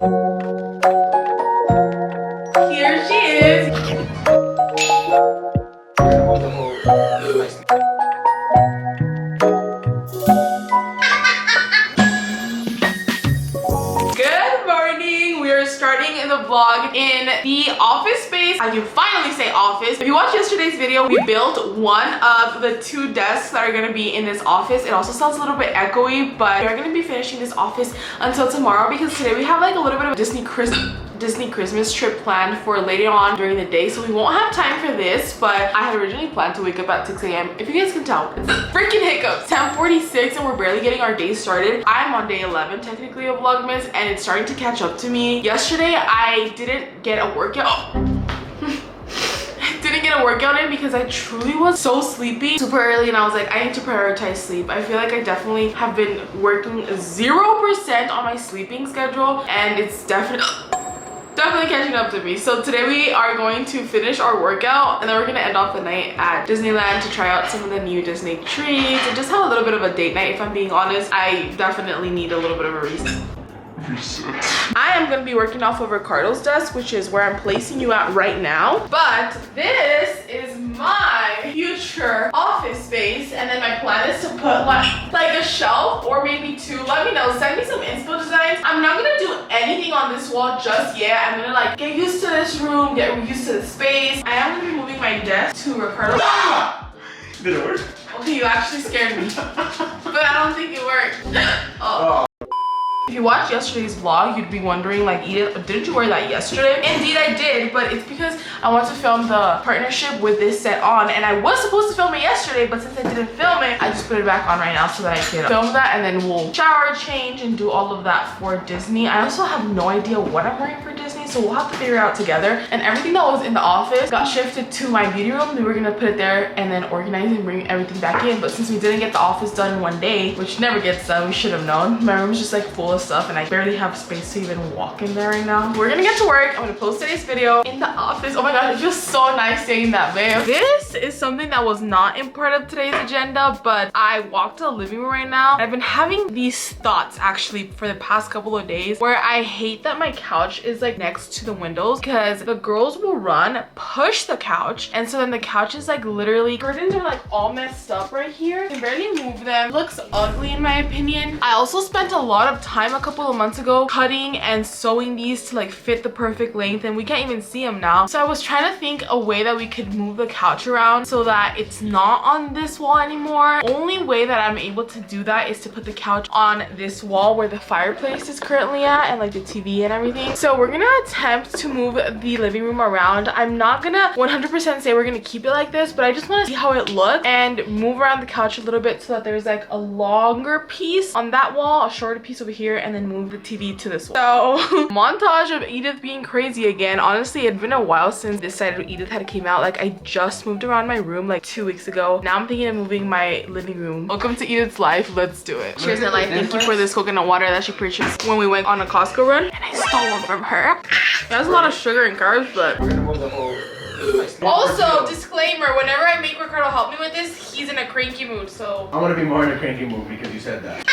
Here she is. Good morning. We are starting the vlog in the office space. I can finally say office. If you watched yesterday's video, we built one of the two desks that are going to be in this office. It also sounds a little bit echoey, but we're going to be finishing this office until tomorrow because today we have like a little bit of a Disney Christmas trip planned for later on during the day, so we won't have time for this. But I had originally planned to wake up at 6 a.m. If you guys can tell, it's freaking hiccups. 10:46 and we're barely getting our day started. I'm on day 11 technically of Vlogmas, and it's starting to catch up to me. Yesterday I didn't get a workout. Didn't get a workout in because I truly was so sleepy super early, and I was like, I need to prioritize sleep. I feel like I definitely have been working 0% on my sleeping schedule, and it's definitely catching up to me. So today we are going to finish our workout, and then we're gonna end off the night at Disneyland to try out some of the new Disney treats and just have a little bit of a date night. If I'm being honest, I definitely need a little bit of a reset. I am going to be working off of Ricardo's desk, which is where I'm placing you at right now. But this is my future office space, and then my plan is to put like a shelf or maybe two. Let me know. Send me some inspo designs. I'm not going to do anything on this wall just yet. I'm going to like get used to this room, get used to the space. I am going to be moving my desk to Ricardo's. Did it work? Okay, you actually scared me. But I don't think it worked. Oh. If you watched yesterday's vlog, you'd be wondering like, Edith, didn't you wear that yesterday? Indeed I did, but it's because I want to film the partnership with this set on, and I was supposed to film it yesterday, but since I didn't film it, I just put it back on right now so that I can film that, and then we'll shower, change, and do all of that for Disney. I also have no idea what I'm wearing for Disney, so we'll have to figure it out together. And everything that was in the office got shifted to my beauty room. We were gonna put it there and then organize and bring everything back in, but since we didn't get the office done in one day, which never gets done, we should have known. My room's just like full of stuff, and I barely have space to even walk in there right now. We're gonna get to work. I'm gonna post today's video in the office. Oh my god, it feels so nice saying that, babe. This is something that was not in part of today's agenda, but I walked to the living room right now. I've been having these thoughts actually for the past couple of days where I hate that my couch is like next to the windows, because the girls will run, push the couch, and so then the couch is like literally, curtains are like all messed up right here. I can barely move them. Looks ugly in my opinion. I also spent a lot of time a couple of months ago cutting and sewing these to like fit the perfect length, and we can't even see them now. So I was trying to think a way that we could move the couch around so that it's not on this wall anymore. Only way that I'm able to do that is to put the couch on this wall where the fireplace is currently at, and like the TV and everything. So we're gonna attempt to move the living room around. I'm not gonna 100% say we're gonna keep it like this, but I just want to see how it looks and move around the couch a little bit so that there's like a longer piece on that wall, a shorter piece over here, and then move the TV to this wall. So montage of Edith being crazy again. Honestly, it had been a while since this side of Edith had came out. Like, I just moved around my room like 2 weeks ago. Now I'm thinking of moving my living room. Welcome to Edith's life. Let's do it. Cheers to life. Thank you for this coconut water that she purchased when we went on a Costco run, and I stole one from her. It has a lot of sugar and carbs, but We're gonna move the whole. also, disclaimer, whenever I make Ricardo help me with this, he's in a cranky mood, so I'm gonna be more in a cranky mood because you said that.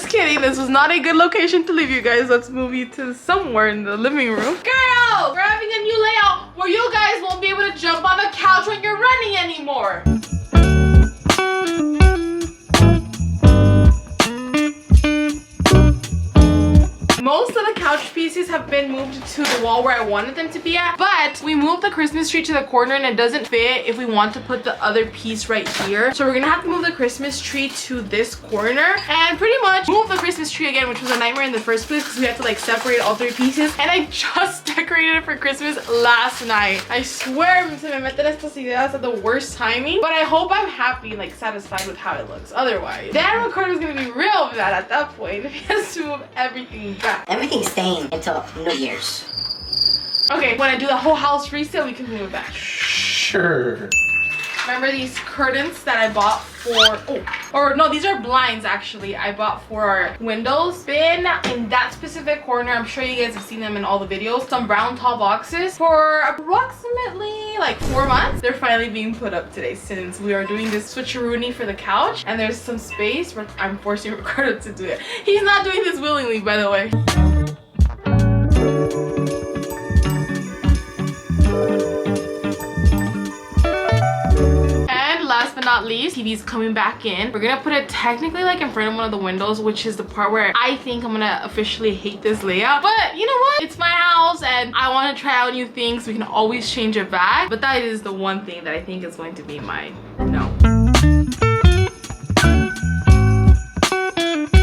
just kidding. This was not a good location to leave you guys. Let's move you to somewhere in the living room. Girls, we're having a new layout where you guys won't be able to jump on the couch when you're running anymore. Most of the couch pieces have been moved to the wall where I wanted them to be at, but we moved the Christmas tree to the corner and it doesn't fit if we want to put the other piece right here. So we're gonna have to move the Christmas tree to this corner and pretty much move the Christmas tree again, which was a nightmare in the first place because we had to like separate all three pieces. And I just decorated it for Christmas last night. I swear se me meten estas ideas at the worst timing, but I hope I'm happy and like satisfied with how it looks. Otherwise, Dan Ricardo's gonna be real mad at that point if he has to move everything back. Everything's staying until New Year's. Okay, when I do the whole house reset, we can move it back. Sure. Remember these curtains that I bought these are blinds actually. I bought for our windows. Been in that specific corner. I'm sure you guys have seen them in all the videos. Some brown tall boxes for approximately like 4 months. They're finally being put up today since we are doing this switcheroony for the couch. And there's some space where I'm forcing Ricardo to do it. He's not doing this willingly, by the way. Last but not least, TV's coming back in. We're gonna put it technically like in front of one of the windows, which is the part where I think I'm gonna officially hate this layout. But you know what? It's my house and I want to try out new things. We can always change it back. But that is the one thing that I think is going to be my no.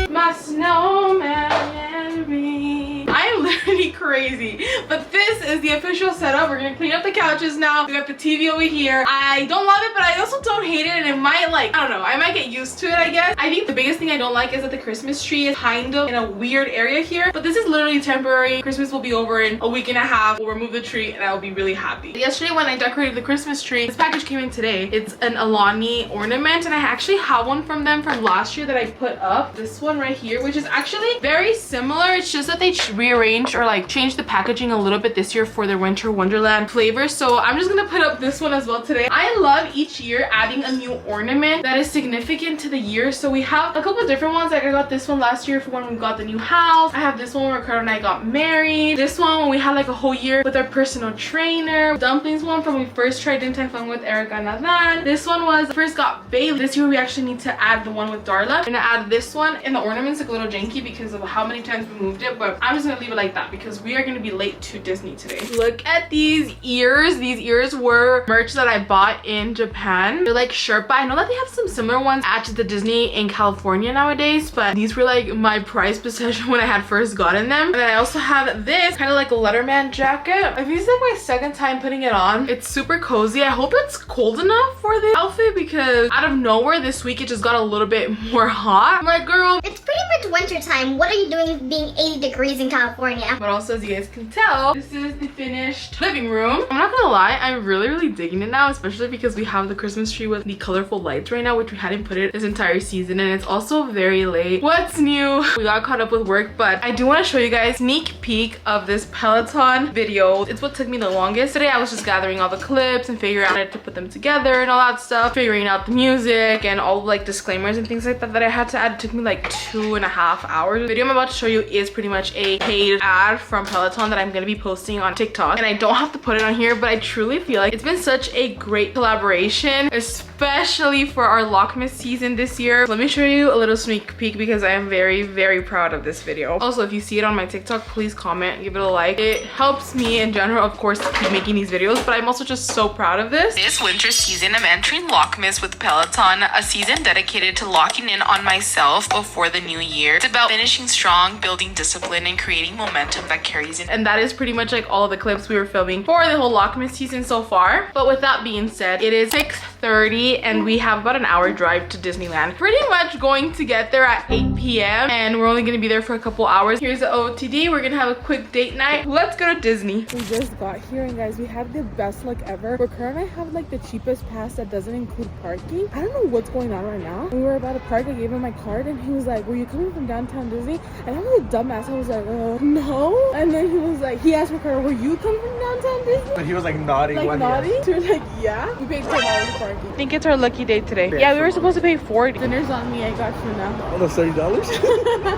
My snowman and me. I'm literally crazy. But this is the official setup. We're gonna clean up the couches now. We got the TV over here. I don't love it, but I also don't hate it. And it might like, I don't know, I might get used to it, I guess. I think the biggest thing I don't like is that the Christmas tree is kind of in a weird area here. But this is literally temporary. Christmas will be over in a week and a half. We'll remove the tree and I'll be really happy. Yesterday when I decorated the Christmas tree, this package came in today. It's an Alani ornament and I actually have one from them from last year that I put up. This one right here, which is actually very similar. It's just that they rearranged or like changed the packaging a little bit this year for their winter wonderland flavor. So I'm just gonna put up this one as well today. I love each year adding a new ornament that is significant to the year. So we have a couple different ones. Like I got this one last year for when we got the new house. I have this one where Ricardo and I got married. This one when we had like a whole year with our personal trainer. Dumplings one from when we first tried Din Tai Fung with Erica and Adan. This one was first got Bailey. This year we actually need to add the one with Darla. I'm gonna add this one, and the ornaments look a little janky because of how many times we moved it, but I'm just gonna leave it like that because we are gonna be late to Disney today. Look at these ears. These ears were merch that I bought in Japan. They're like Sherpa. I know that they have some similar ones at the Disney in California nowadays, but these were like my prized possession when I had first gotten them. And then I also have this kind of like a Letterman jacket. I think it's like my second time putting it on. It's super cozy. I hope it's cold enough for this outfit because out of nowhere this week it just got a little bit more hot. I'm like, girl, It's pretty much winter time. What are you doing being 80 degrees in California? but also as you guys can tell, this is the finished living room. I'm not gonna lie, I'm really digging it now, especially because we have the Christmas tree with the colorful lights right now, which we hadn't put it this entire season, and it's also very late. What's new? We got caught up with work, but I do want to show you guys a sneak peek of this Peloton video. It's what took me the longest. Today I was just gathering all the clips and figuring out how to put them together and all that stuff, figuring out the music and all like disclaimers and things like that that I had to add. It took me like 2.5 hours. The video I'm about to show you is pretty much a paid ad from Peloton that I'm gonna be posting on TikTok, and I don't have to put it on here, but I truly feel like it's been such a great collaboration, especially for our Lockmas season this year. Let me show you a little sneak peek because I am very proud of this video. Also, if you see it on my TikTok, please comment, give it a like. It helps me in general, of course, to keep making these videos, but I'm also just so proud of this. This winter season, I'm entering Lockmas with Peloton, a season dedicated to locking in on myself before the new year. It's about finishing strong, building discipline, and creating momentum that carries in. And that is pretty much like all of the clips we were filming for the whole Lockmas season so far. But with that being said, it is 6:30 and we have about an hour drive to Disneyland. Pretty much going to get there at 8 p.m. and we're only gonna be there for a couple hours. Here's the OOTD. We're gonna have a quick date night. Let's go to Disney. We just got here and guys, we had the best luck ever. Ricardo and I have like the cheapest pass that doesn't include parking. I don't know what's going on right now. We were about to park, I gave him my card and he was like, were you coming from downtown Disney? And I was a dumbass. I was like, no. And then he was like, he asked Ricardo, were you coming from downtown Disney? But he was like nodding. Like one naughty? yes. So we're like, yeah. We paid $10 for parking. I think it's our lucky day today. Yeah, we were supposed to pay 40. Dinner's on me, I got you now. Oh, that's $30?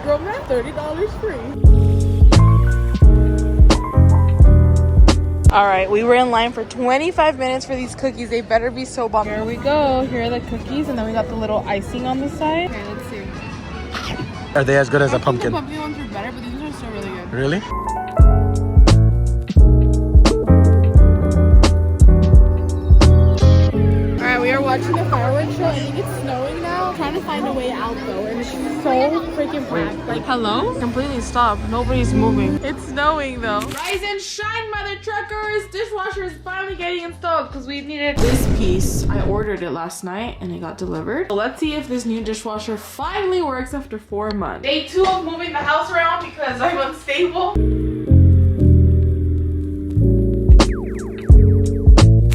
Girl, man, $30 free. All right, we were in line for 25 minutes for these cookies. They better be so bomb. Here we go. Here are the cookies, and then we got the little icing on the side. Okay, let's see. Are they as good as a The pumpkin? pumpkin ones are better, but these are still really good. Really? All right, we are watching the fireworks show. I think it's snowing now. I'm trying to find a way out though, and it's so freaking packed. Like, Hello? Completely stopped. Nobody's moving. It's snowing though. Rise and shine, mother truckers! Dishwasher is finally getting installed because we needed this piece. I ordered it last night and it got delivered. So let's see if this new dishwasher finally works after 4 months. Day 2 of moving the house around because I'm unstable.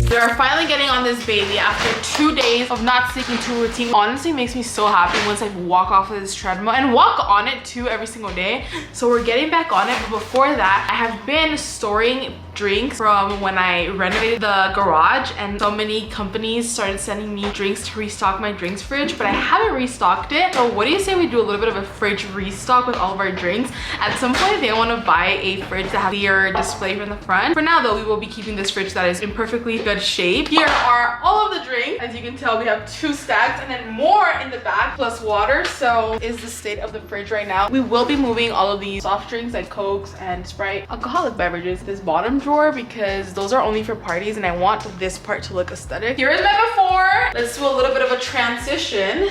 There are finally getting on this baby after 2 days of not sticking to a routine. Honestly, it makes me so happy once I walk off of this treadmill and walk on it too every single day. So we're getting back on it, but before that, I have been storing drinks from when I renovated the garage, and so many companies started sending me drinks to restock my drinks fridge, but I haven't restocked it. So what do you say we do a little bit of a fridge restock with all of our drinks? At some point, they want to buy a fridge that has clear display from the front. For now though, we will be keeping this fridge that is in perfectly good shape. Here are all of the drinks. As you can tell, we have 2 stacks and then more in the back, plus water. So is the state of the fridge right now. We will be moving all of these soft drinks like Cokes and Sprite, alcoholic beverages, this bottom drawer, because those are only for parties and I want this part to look aesthetic. Here is my before. Let's do a little bit of a transition.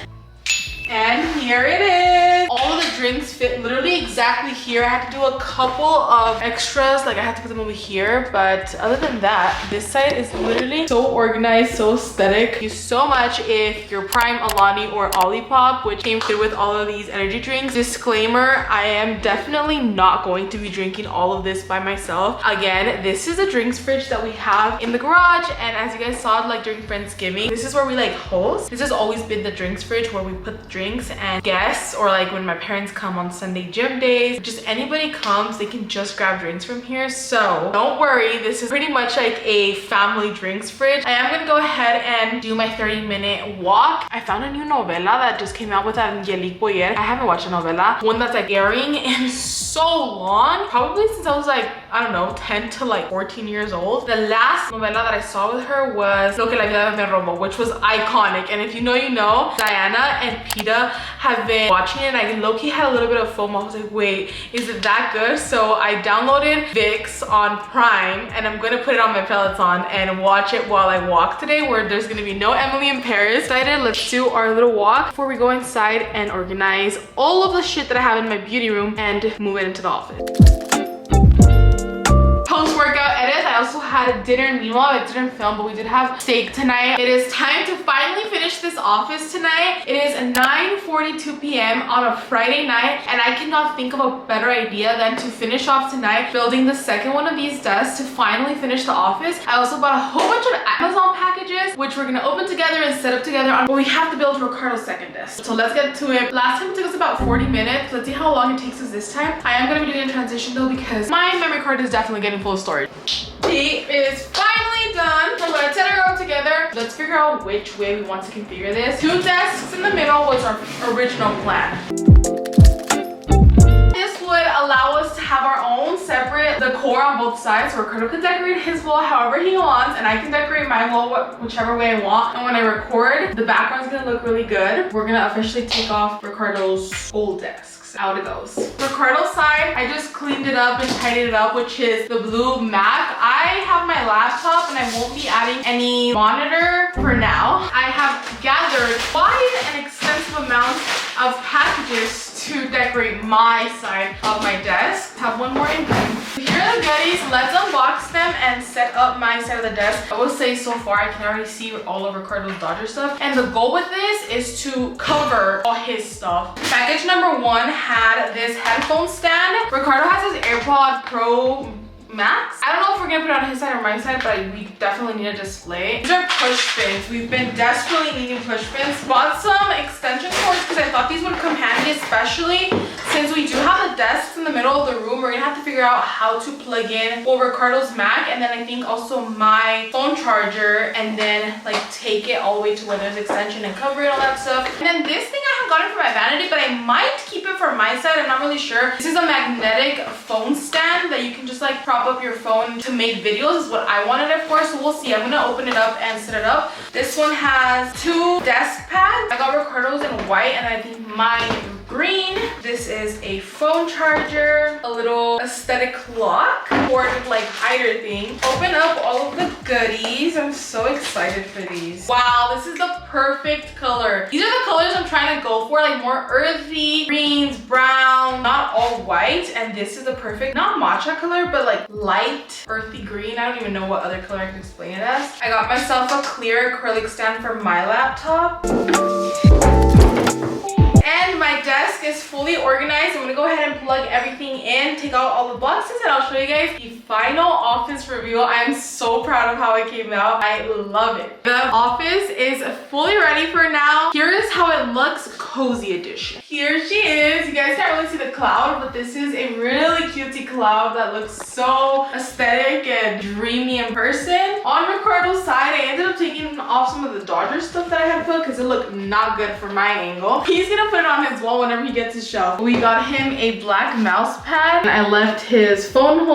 And here it is. All of the drinks fit literally exactly here. I had to do a couple of extras, like I had to put them over here, but other than that, this side is literally so organized, so aesthetic. Thank you so much if you're Prime, Alani, or Olipop, which came through with all of these energy drinks. Disclaimer, I am definitely not going to be drinking all of this by myself. Again, this is a drinks fridge that we have in the garage, and as you guys saw like during Friendsgiving, this is where we like host. This has always been the drinks fridge where we put the drinks, and guests, or like when my parents come on Sunday gym days, just anybody comes, they can just grab drinks from here. So don't worry, this is pretty much like a family drinks fridge. I am gonna go ahead and do my 30-minute walk. I found a new novela that just came out with Angelique Boyer. I haven't watched a novela, one that's like airing in so long, probably since I was like, I don't know, 10 to like 14 years old. The last novela that I saw with her was Lo que la vida me robó, which was iconic. And if you know, you know. Diana and Peter have been watching it, and I low-key had a little bit of FOMO. I was like, wait, is it that good? So I downloaded VIX on Prime, and I'm gonna put it on my Peloton and watch it while I walk today, where there's gonna be no Emily in Paris. Excited, let's do our little walk before we go inside and organize all of the shit that I have in my beauty room and move it into the office. Post-workout edit. I also had a dinner. Meanwhile, I didn't film, but we did have steak tonight. It is time to finally finish this office tonight. It is 9:42 p.m. on a Friday night, and I cannot think of a better idea than to finish off tonight building the second one of these desks to finally finish the office. I also bought a whole bunch of Amazon packages, which we're gonna open together and set up together on, but we have to build Ricardo's second desk. So let's get to it. Last time it took us about 40 minutes. Let's see how long it takes us this time. I am gonna be doing a transition though, because my memory card is definitely getting full of storage. He is finally done. I'm gonna set it all together. Let's figure out which way we want to configure this. 2 desks in the middle was our original plan. This would allow us to have our own separate decor on both sides. So Ricardo can decorate his wall however he wants, and I can decorate my wall whichever way I want. And when I record, the background's gonna look really good. We're gonna officially take off Ricardo's old desk. Out it goes. Ricardo's side, I just cleaned it up and tidied it up, which is the blue Mac. I have my laptop and I won't be adding any monitor for now. I have gathered quite an extensive amount of packages to decorate my side of my desk. Have one more in here. Here are the goodies. Let's unbox them and set up my side of the desk. I will say so far I can already see all of Ricardo's Dodger stuff. And the goal with this is to cover all his stuff. Package number 1 had this headphone stand. Ricardo has his AirPod Pro Max. I don't know if we're gonna put it on his side or my side, but we definitely need a display. These are push pins. We've been desperately needing push pins. Bought some extension cords because I thought these would come handy, especially since we do have the desks in the middle of the room. We're gonna have to figure out how to plug in Ricardo's Mac, and then I think also my phone charger, and then like take it all the way to where there's extension and cover it, all that stuff. And then this thing I have gotten for my vanity, but I might keep it for my side. I'm not really sure. This is a magnetic phone stand that you can just like prop up your phone to make videos, is what I wanted it for. So we'll see. I'm gonna open it up and set it up. This one has 2 desk pads. I got Ricardo's in white, and I think mine green. This is a phone charger, a little aesthetic clock, cord like hider thing. Open up all of the goodies. I'm so excited for these. Wow, this is the perfect color. These are the colors I'm trying to go for, like more earthy greens, brown, not all white. And this is the perfect, not matcha color, but like light earthy green. I don't even know what other color I can explain it as. I got myself a clear acrylic stand for my laptop. And my desk is fully organized. I'm gonna go ahead and plug everything in, take out all the boxes, and I'll show you guys the final office review. I'm so proud of how it came out. I love it. The office is fully ready for now. Here is how it looks, cozy edition. Here she is. You guys can't really see the cloud, but this is a really cutesy cloud that looks so aesthetic and dreamy in person. On Ricardo's side, I ended up taking off some of the Dodger stuff that I had put because it looked not good for my angle. He's gonna put it on his wall whenever he gets his shelf. We got him a black mouse pad. I left his phone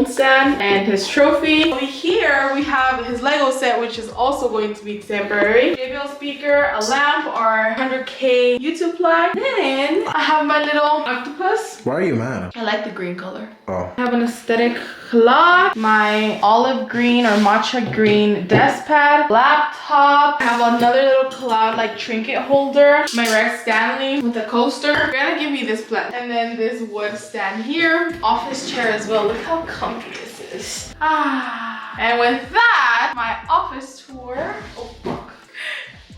stand and his trophy. Over here we have his Lego set, which is also going to be temporary. JBL speaker, a lamp, our 100K YouTube plaque. Then I have my little octopus. Why are you mad? I like the green color. Oh. I have an aesthetic clock, my olive green or matcha green desk pad, laptop. I have another little cloud like trinket holder, my Rex Stanley with a coaster. They're gonna give me this plant. And then this wood stand here, office chair as well. Look how comfy this is. And with that, my office tour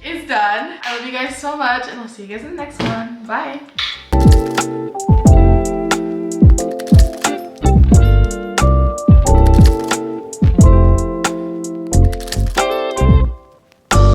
is done. I love you guys so much, and I'll see you guys in the next one. Bye.